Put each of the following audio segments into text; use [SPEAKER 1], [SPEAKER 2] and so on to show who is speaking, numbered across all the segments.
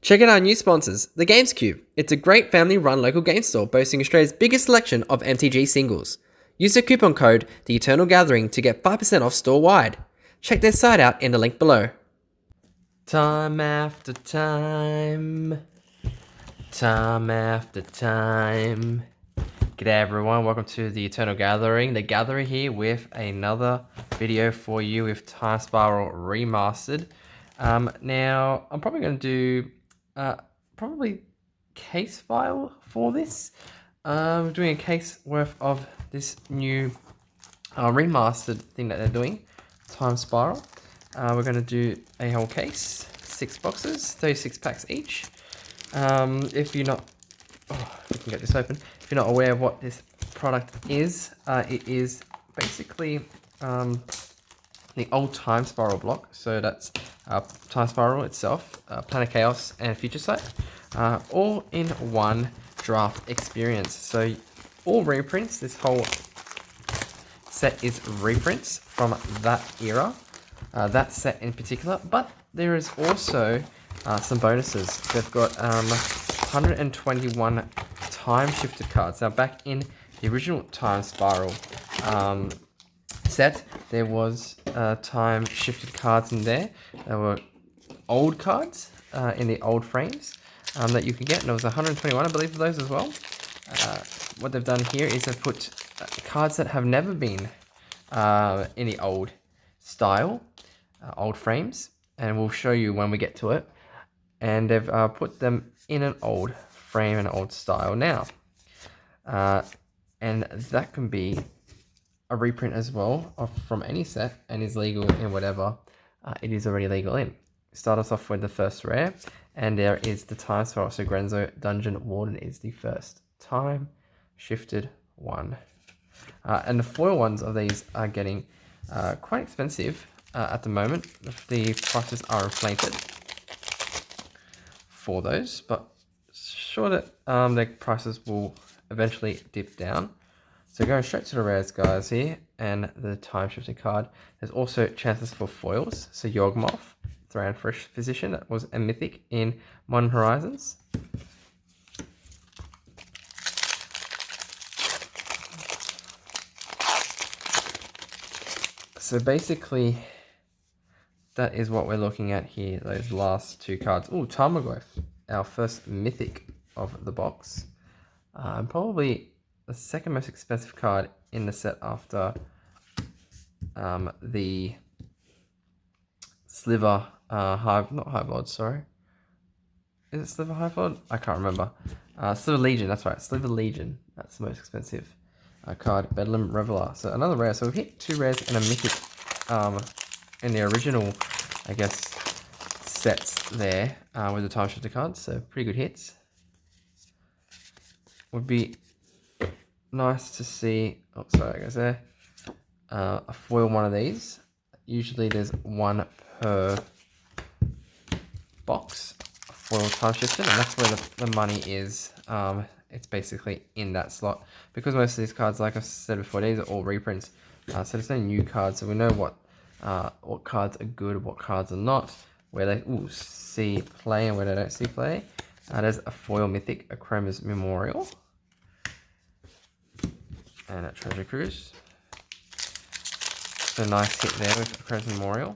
[SPEAKER 1] Check out our new sponsors, The Games Cube. It's a great family-run local game store boasting Australia's biggest selection of MTG singles. Use the coupon code The Eternal Gathering to get 5% off store-wide. Check their site out in the link below. Time after time. Time after time. G'day everyone, welcome to the Eternal Gathering. The Gathering here with another video for you with Time Spiral Remastered. Now, I'm probably going to do probably case file for this. We're doing a case worth of this new remastered thing that they're doing, Time Spiral. We're going to do a whole case, 6 boxes, 36 packs each. If you're not, we can get this open. If you're not aware of what this product is, it is basically the old Time Spiral block. So that's Time Spiral itself, Planet Chaos, and Future Sight, all in one draft experience. So all reprints, this whole set is reprints from that era, that set in particular, but there is also some bonuses. They've got 121 Time Shifter cards. Now back in the original Time Spiral set, there was time shifted cards in there. There were old cards in the old frames that you could get, and there was 121, I believe, of those as well. What they've done here is they've put cards that have never been in the old style, old frames, and we'll show you when we get to it. And they've put them in an old frame and old style now. And that can be a reprint as well from any set and is legal in whatever it is already legal in. Start us off with the first rare, and there is the Time Spiral. So Grenzo Dungeon Warden is the first time shifted one. And the foil ones of these are getting quite expensive at the moment. The prices are inflated for those, but sure that their prices will eventually dip down. So going straight to the rares, guys, here, and the time shifting card. There's also chances for foils. So Yawgmoth, Thran Physician, that was a mythic in Modern Horizons. So basically, that is what we're looking at here, those last two cards. Oh, Tarmogoyf, our first mythic of the box. Probably the second most expensive card in the set after the Sliver not Hive Lord, sorry. Is it Sliver Hive Lord? I can't remember. Sliver Legion, that's right. Sliver Legion, that's the most expensive card. Bedlam Revolver. So another rare. So we've hit 2 rares and a mythic in the original, I guess, sets there with the time shifter cards. So pretty good hits. Would be nice to see, oh sorry, I guess there, a foil one of these. Usually there's one per box, a foil time shifter, and that's where the money is. It's basically in that slot. Because most of these cards, like I said before, these are all reprints. So there's no new cards, so we know what cards are good, what cards are not, where they see play and where they don't see play. There's a foil mythic, a Chroma's Memorial, and a Treasure Cruise. So nice hit there with a Chroma's Memorial.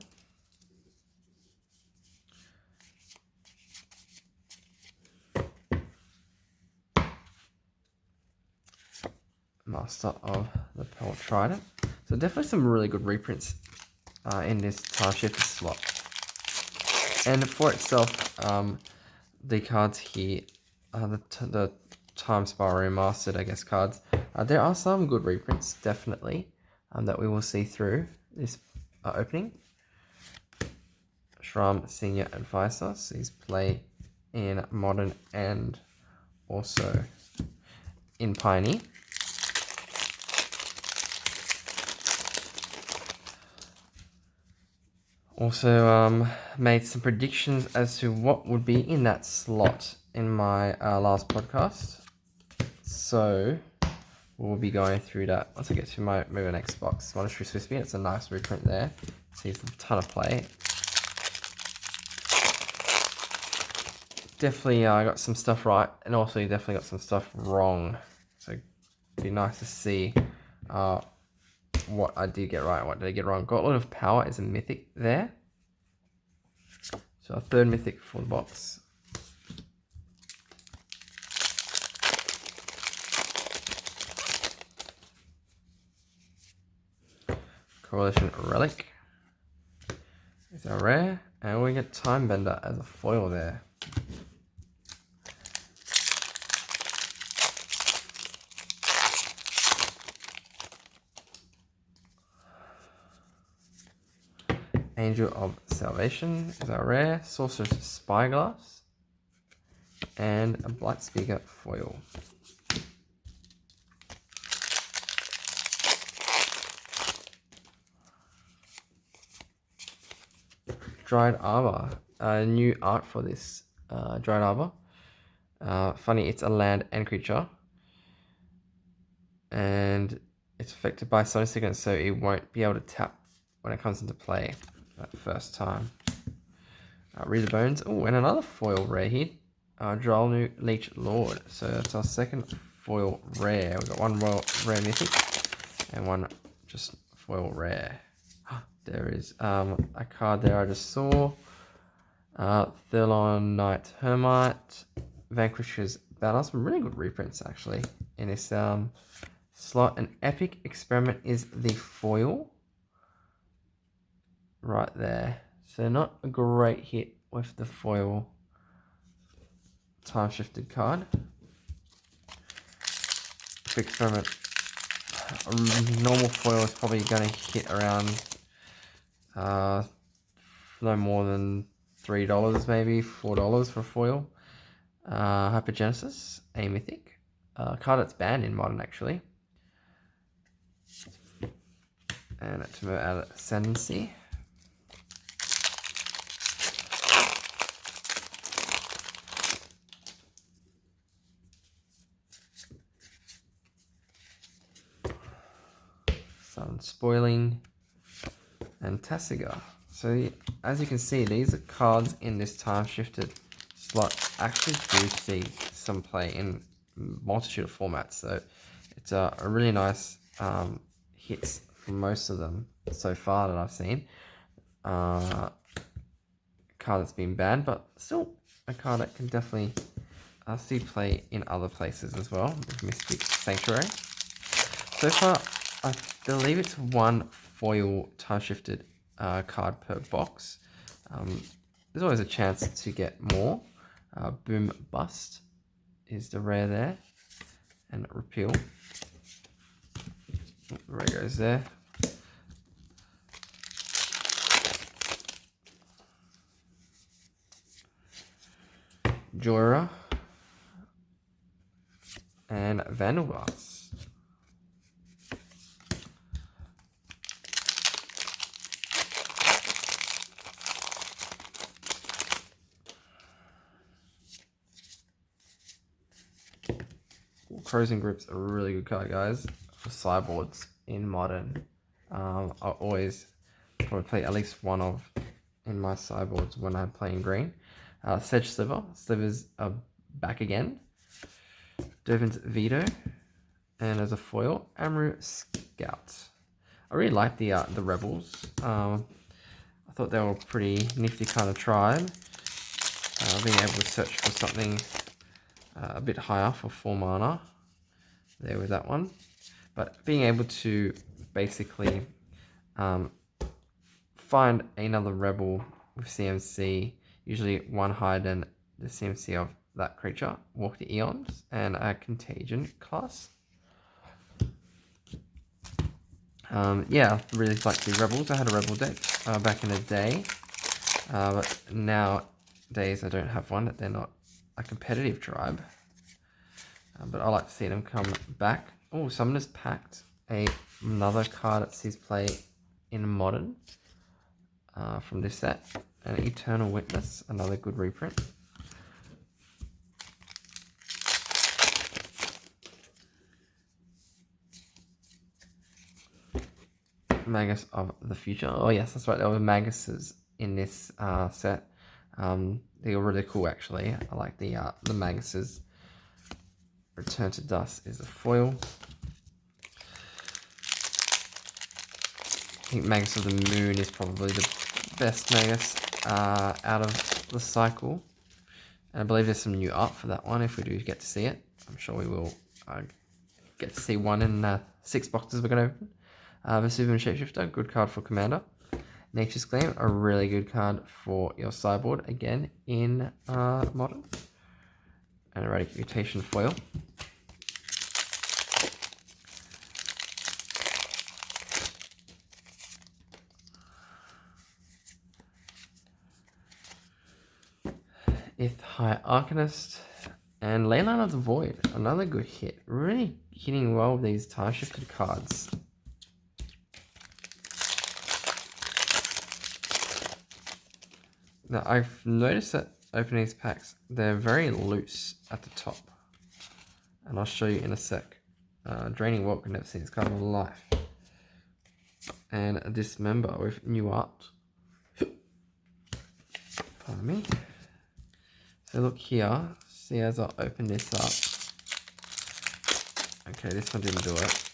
[SPEAKER 1] Master of the Pearl Trident. So definitely some really good reprints in this time shifter slot. And for itself, the cards here, the Time Spiral Remastered, I guess, cards. There are some good reprints, definitely, that we will see through this opening. Shram Senior Advisor sees play in Modern and also in Pioneer. Also made some predictions as to what would be in that slot in my last podcast. So we'll be going through that once I get to maybe the next box. Monetary Swiss Bean, it's a nice reprint there. Sees a ton of play. definitely got some stuff right, and also you definitely got some stuff wrong. So it'd be nice to see what I did get right and what did I get wrong. Got a lot of power as a mythic there. So a third mythic for the box. Coalition Relic is our rare, and we get Time Bender as a foil there. Angel of Salvation is our rare, Sorcerer's Spyglass, and a Blight Speaker foil. Dried Arbor, new art for this Dried Arbor. Funny, it's a land and creature, and it's affected by Sonic Sickness, so it won't be able to tap when it comes into play that first time. Read the Bones. Oh, and another foil rare here. Drolnu Leech Lord. So that's our second foil rare. We've got one rare mythic and one just foil rare. There is a card there I just saw. Thurlon Knight Hermite. Vanquishes Battle. Some really good reprints actually in this slot. An Epic Experiment is the foil. Right there. So not a great hit with the foil time shifted card. Epic Experiment. A normal foil is probably going to hit around no more than $3 maybe, $4 for foil. Hypergenesis, a mythic. Card that's banned in Modern actually. And to move out of Ascendancy. Sun Spoiling, and Tasiga. So as you can see, these are cards in this time shifted slot actually do see some play in multitude of formats. So it's a really nice hits from most of them so far that I've seen. Card that's been banned, but still a card that can definitely see play in other places as well, with Mystic Sanctuary. So far, I believe it's one foil time shifted card per box. There's always a chance to get more. Boom Bust is the rare there, and Repeal. The rare goes there. Jorah and Vandalblast. Cruising Grip's a really good card, guys, for sideboards in Modern. I always probably play at least one of in my sideboards when I'm playing green. Sedge Sliver. Slivers are back again. Dervin's Veto. And as a foil, Amru Scout. I really like the Rebels. I thought they were a pretty nifty kind of tribe. Being able to search for something a bit higher for 4 mana. There with that one. But being able to basically find another rebel with CMC, usually one higher than the CMC of that creature, Walk the Eons, and a Contagion class. Yeah, I really like the Rebels. I had a Rebel deck back in the day, but nowadays I don't have one. They're not a competitive tribe. But I like to see them come back. Oh, Summoner's Pact, another card that sees play in Modern from this set. And Eternal Witness, another good reprint. Magus of the Future. Oh yes, that's right. There were Maguses in this set. They're really cool, actually. I like the Magus's Return to Dust is a foil. I think Magus of the Moon is probably the best Magus out of the cycle. And I believe there's some new art for that one if we do get to see it. I'm sure we will get to see one in 6 boxes we're going to open. Vesuvian Shapeshifter, good card for Commander. Nature's Claim, a really good card for your sideboard, again in Modern. And Erratic Mutation foil. Ith High Arcanist and Leyline of the Void, another good hit. Really hitting well with these time shifted cards. Now I've noticed that opening these packs, they're very loose at the top. And I'll show you in a sec. Draining Walk, I've never seen this card in my life. And a Dismember with new art. Pardon me. So look here, see as I open this up. Okay, this one didn't do it.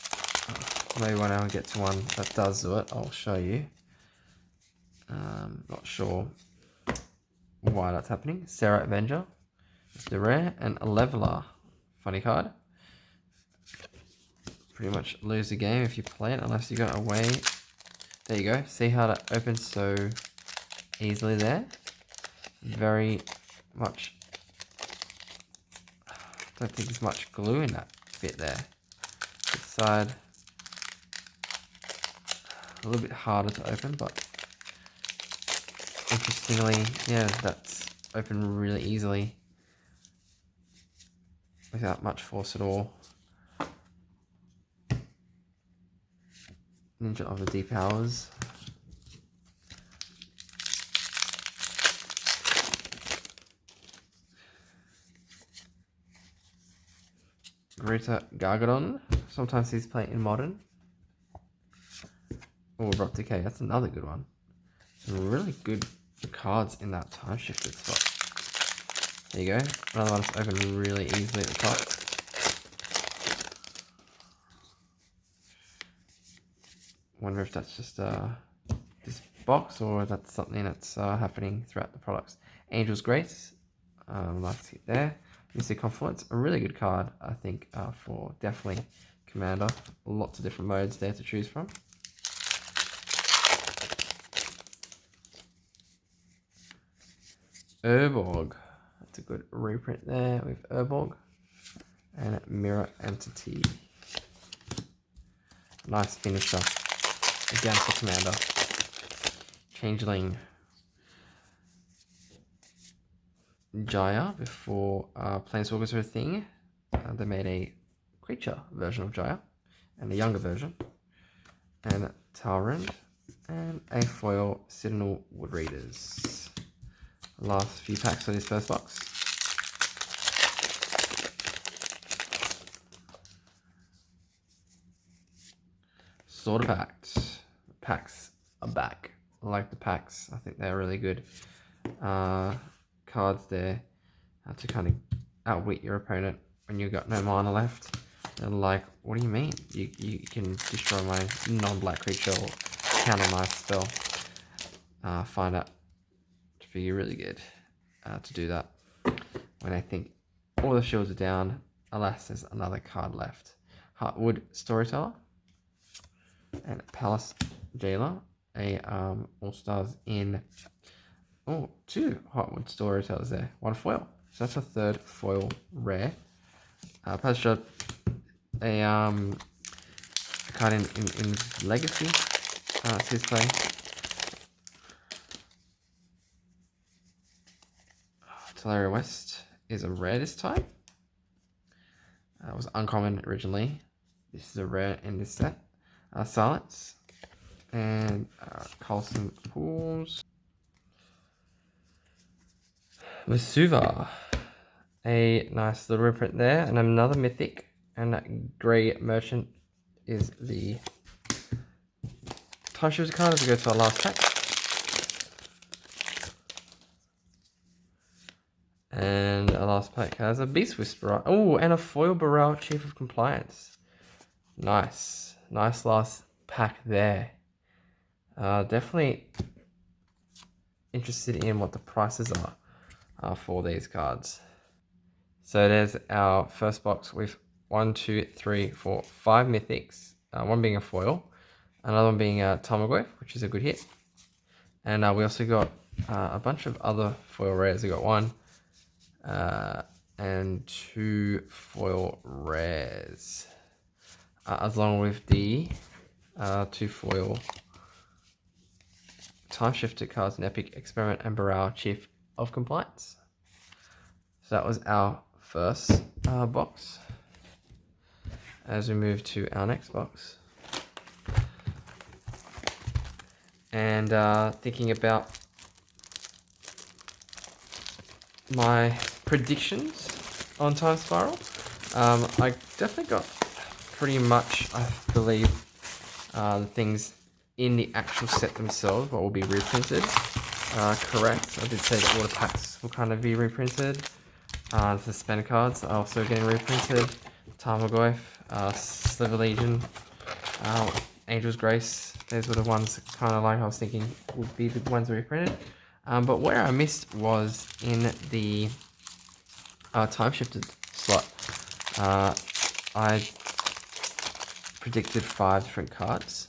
[SPEAKER 1] Maybe when I get to one that does do it, I'll show you. Not sure why that's happening. Sarah Avenger, the rare, and a Leveler. Funny card. Pretty much lose the game if you play it unless you go away. There you go. See how that opens so easily there? Very much. Don't think there's much glue in that bit there. This side a little bit harder to open, but interestingly, yeah, that's opened really easily without much force at all. Ninja of the Deep Hours. Greta Gargadon. Sometimes he's playing in Modern. Oh, Abrupt Decay. That's another good one. Some really good cards in that time shifted spot. There you go. Another one that's opened really easily at the top. Wonder if that's just this box or that's something that's happening throughout the products. Angel's Grace. Last hit there. Mystic Confluence, a really good card, I think, for definitely Commander. Lots of different modes there to choose from. Urborg, that's a good reprint there with Urborg. And Mirror Entity. Nice finisher. Again for Commander. Changeling. Jaya, before Planeswalkers were a thing. They made a creature version of Jaya and a younger version. And Talrand and a foil Citadel Woodreaders. Last few packs of this first box. Sword of Act. Packs are back. I like the packs. I think they're really good. Cards there to kind of outwit your opponent when you've got no mana left. They're like, what do you mean? You can destroy my non-black creature or counter my spell. Find out to be really good to do that. When I think all the shields are down, alas, there's another card left. Heartwood Storyteller and Palace Jailer, a All-Stars in. Oh, 2 Heartwood Storytellers there. 1 foil. So that's a 3rd foil rare. Pasture, a card in Legacy. It's his play. Teleria West is a rare this time. It was uncommon originally. This is a rare in this set. Silence. And Colson Pools. Vesuva, a nice little reprint there, and another mythic, and that Grey Merchant is the time shifter card as we go to our last pack. And our last pack has a Beast Whisperer. Oh, and a foil Burrell Chief of Compliance. Nice. Nice last pack there. Definitely interested in what the prices are for these cards. So there's our first box with 1, 2, 3, 4, 5 mythics. One being a foil, another one being a Tamagotchi, which is a good hit. And we also got a bunch of other foil rares. We got 1 and 2 foil rares, along with the 2 foil Time Shifter cards in Epic Experiment and Burrell Chief of Compliance. So that was our first box. As we move to our next box. And thinking about my predictions on Time Spiral, I definitely got pretty much, I believe, the things in the actual set themselves, what will be reprinted, correct. I did say that all the packs will kind of be reprinted. The suspender cards are also getting reprinted. Tamagotchi, Sliver Legion, Angel's Grace. Those were the ones kind of like I was thinking would be the ones reprinted. But where I missed was in the Time Shifted slot. I predicted 5 different cards.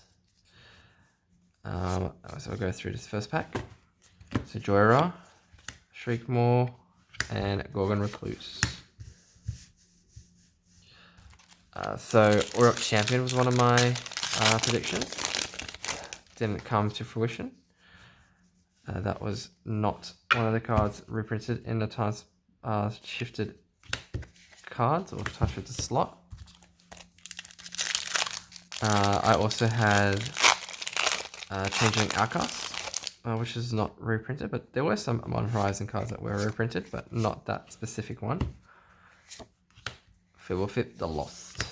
[SPEAKER 1] So I'll go through this first pack. So Joyra, Shriekmaw, and Gorgon Recluse. So Orc Champion was one of my predictions. Didn't come to fruition. That was not one of the cards reprinted in the Time Shifted cards or Time Shifted slot. I also had Changeling Outcast, which is not reprinted, but there were some Modern Horizon cards that were reprinted, but not that specific one. Fibblefip the Lost.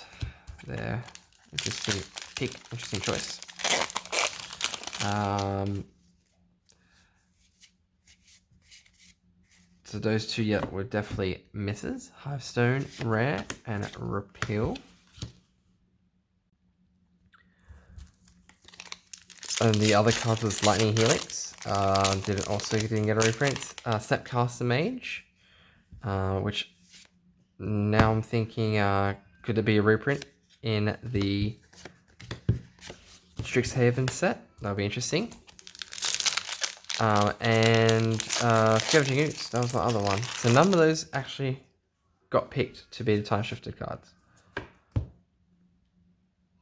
[SPEAKER 1] There. Interesting pick, interesting choice. So those two were definitely misses. Hivestone, Rare, and Repeal. And the other card was Lightning Helix. Didn't get a reprint. Snapcaster Mage, which now I'm thinking, could it be a reprint in the Strixhaven set? That'll be interesting. And Scavenging Ooze, that was the other one. So none of those actually got picked to be the Time Shifted cards.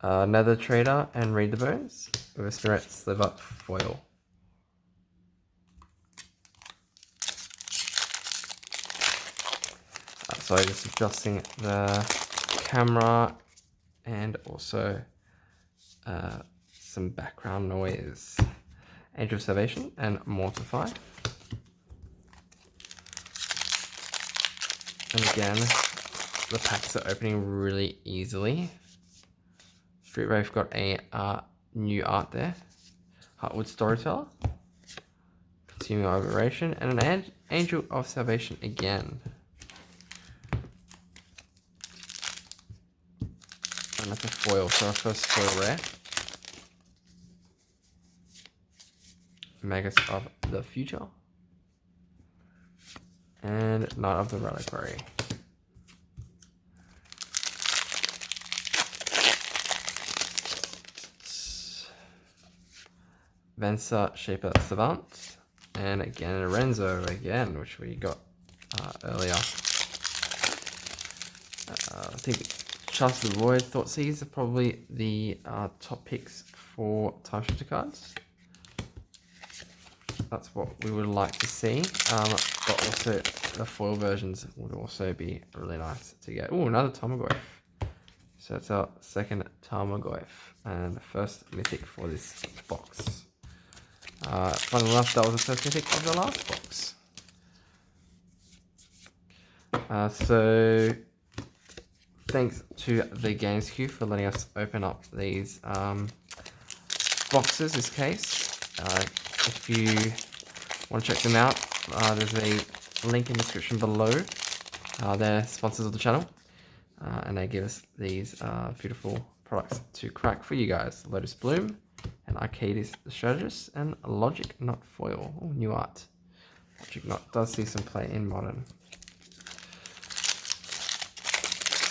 [SPEAKER 1] Nether Trader and Read the Bones with a Spirit Sliver foil. Sorry, just adjusting the camera and also some background noise. Angel of Salvation and Mortify. And again, the packs are opening really easily. Street Wraith got a new art there. Heartwood Storyteller. Consuming Aberration. And an Angel of Salvation again. And that's a foil, so our first foil rare. Magus of the Future. And Knight of the Reliquary. Venser Shaper Savant. And again, Grenzo again, which we got earlier. I think Chance of the Void, Thoughtseize are probably the top picks for Time Shifter cards. That's what we would like to see. But also the foil versions would also be really nice to get. Oh, another Tamagotchi. So that's our second Tamagotchi and the first mythic for this box. Funnily enough, that was the first mythic of the last box. So thanks to the Games Queue for letting us open up these boxes, this case. If you want to check them out, there's a link in the description below. They're sponsors of the channel. And they give us these beautiful products to crack for you guys. Lotus Bloom, and Arcadis the Strategist, and Logic Not Foil. Oh, new art. Logic Not does see some play in Modern.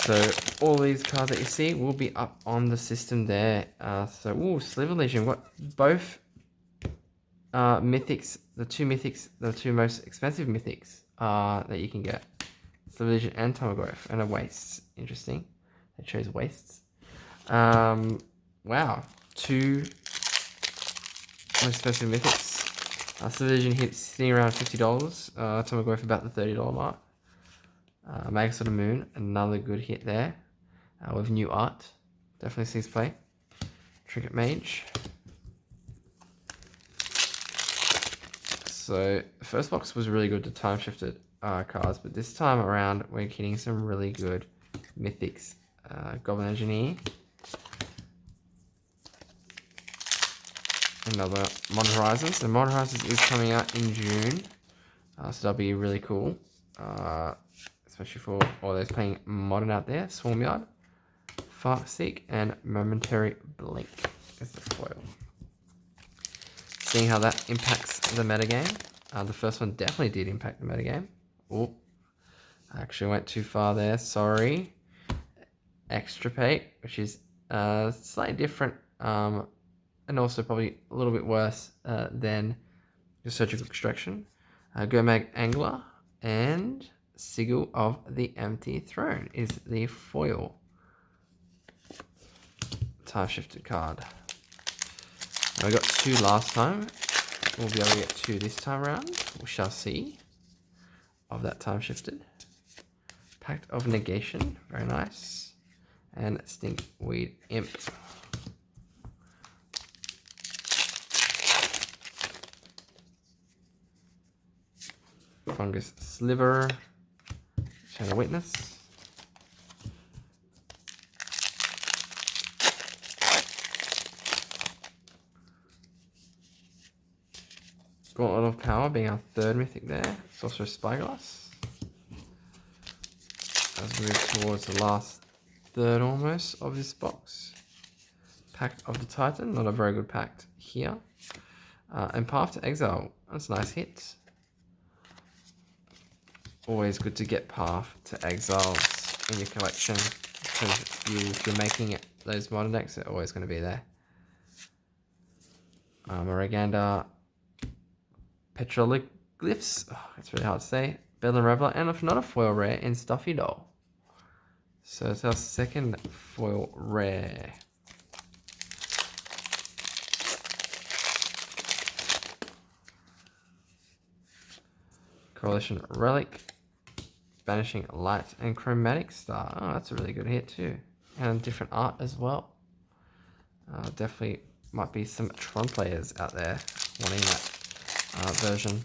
[SPEAKER 1] So all these cards that you see will be up on the system there. Sliver Legion. We've got both mythics, the two most expensive mythics that you can get. Sliver Legion and Tomograph, and a Wastes. Interesting. They chose Wastes. Wow. Two most expensive mythics. Sliver Legion hits sitting around $50. Tomograph about the $30 mark. Magus of the Moon, another good hit there. With new art. Definitely sees play. Trinket Mage. So, the first box was really good to Time Shifted cards, but this time around we're getting some really good mythics. Goblin Engineer. Another Modern Horizons. So Modern Horizons is coming out in June. So that'll be really cool. Especially for all those playing Modern out there. Swarmyard, Farseek, and Momentary Blink is the foil. Seeing how that impacts the metagame. The first one definitely did impact the metagame. Oh, I actually went too far there. Sorry. Extirpate, which is slightly different, and also probably a little bit worse than the Surgical Extraction. Gomag Angler and Sigil of the Empty Throne is the foil Time Shifted card. I got two last time. We'll be able to get two this time around. We shall see. Of that Time Shifted. Pact of Negation, very nice. And Stinkweed Imp. Fungus Sliver. Channel Witness. Gauntlet of Power being our third mythic there. Sorcerer Spyglass. As we move towards the last third almost of this box. Pact of the Titan, not a very good pact here. And Path to Exile, that's a nice hit. Always good to get Path to Exiles in your collection, because if you're making it, those modern decks are always going to be there. Moraganda, Petroglyphs, it's really hard to say. Bedlam Revolver, and if not a foil rare, in Stuffy Doll. So it's our second foil rare. Coalition Relic, Banishing Light, and Chromatic Star. Oh, that's a really good hit too. And different art as well. Definitely might be some Tron players out there wanting that version.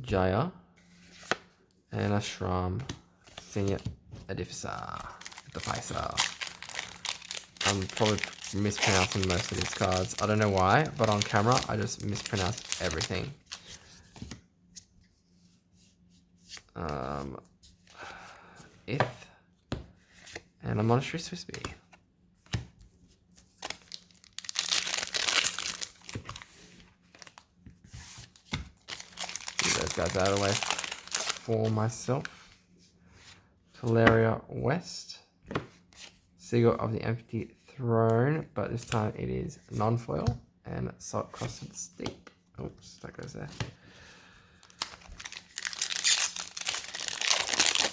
[SPEAKER 1] Jaya and Ashram Senior Edificer. I'm probably mispronouncing most of these cards. I don't know why, but on camera I just mispronounce everything. Ith and a Monastery Swissby. Get those guys out of the way for myself. Teleria West. Seagull of the Empty Throne, but this time it is non-foil, and Salt Crusted Steep. Oops, that goes there.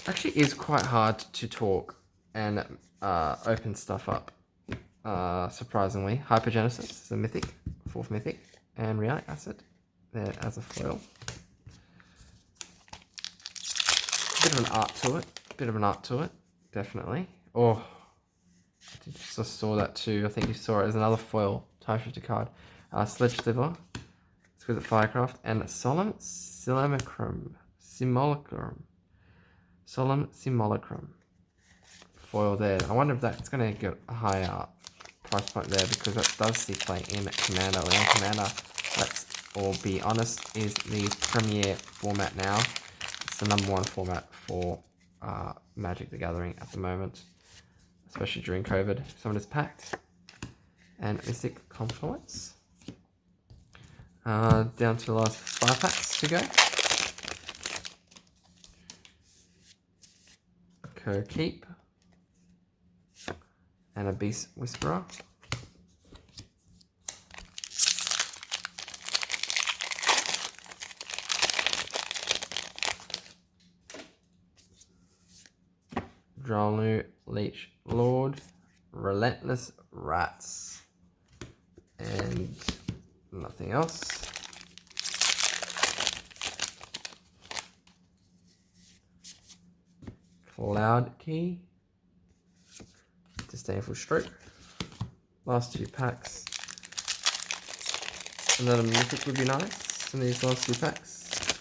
[SPEAKER 1] Actually is quite hard to talk and open stuff up, surprisingly. Hypergenesis is a mythic, fourth mythic, and Realic Acid there as a foil. Bit of an art to it, definitely. Oh, I just saw that too. I think you saw it as another foil Time Shifter card. Sledge Sliver, Exquisite Firecraft, and Solemn Simulacrum. Solemn Simulacrum. Foil there. I wonder if that's going to get a higher price point there because that does see play in Commander. And Commander, let's all be honest, is the premier format now. It's the #1 format for Magic the Gathering at the moment, especially during COVID. Summoner's Pact and Mystic Confluence. Down to the last 5 packs to go. Keep and a Beast Whisperer. Drolnu, Leech Lord, Relentless Rats, and nothing else. Cloud Key, Disdainful Stroke. Last 2 packs. Another Mythic would be nice in these last 2 packs.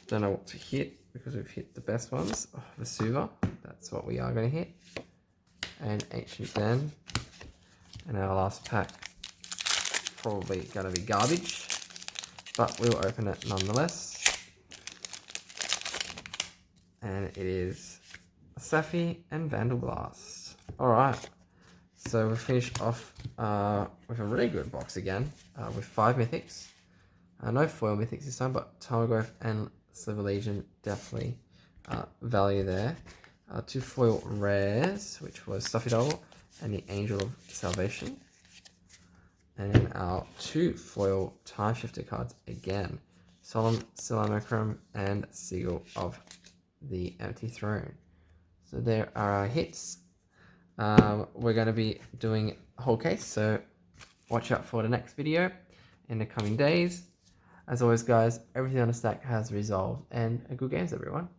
[SPEAKER 1] Don't know what to hit because we've hit the best ones. Oh, Vesuva, that's what we are going to hit. And Ancient Den. And our last pack, probably going to be garbage, but we'll open it nonetheless. And it is Safi and Vandal Blast. Alright, so we finished off with a really good box again, with 5 mythics. No foil mythics this time, but Tarmogoyf and Sliver Legion definitely value there. 2 foil rares, which was Stuffy Doll and the Angel of Salvation. And our 2 foil Time Shifter cards again, Solemn Simulacrum and Seagull of the Empty Throne. So there are our hits. We're going to be doing a whole case, so watch out for the next video in the coming days. As always guys, everything on the stack has resolved, and good games everyone.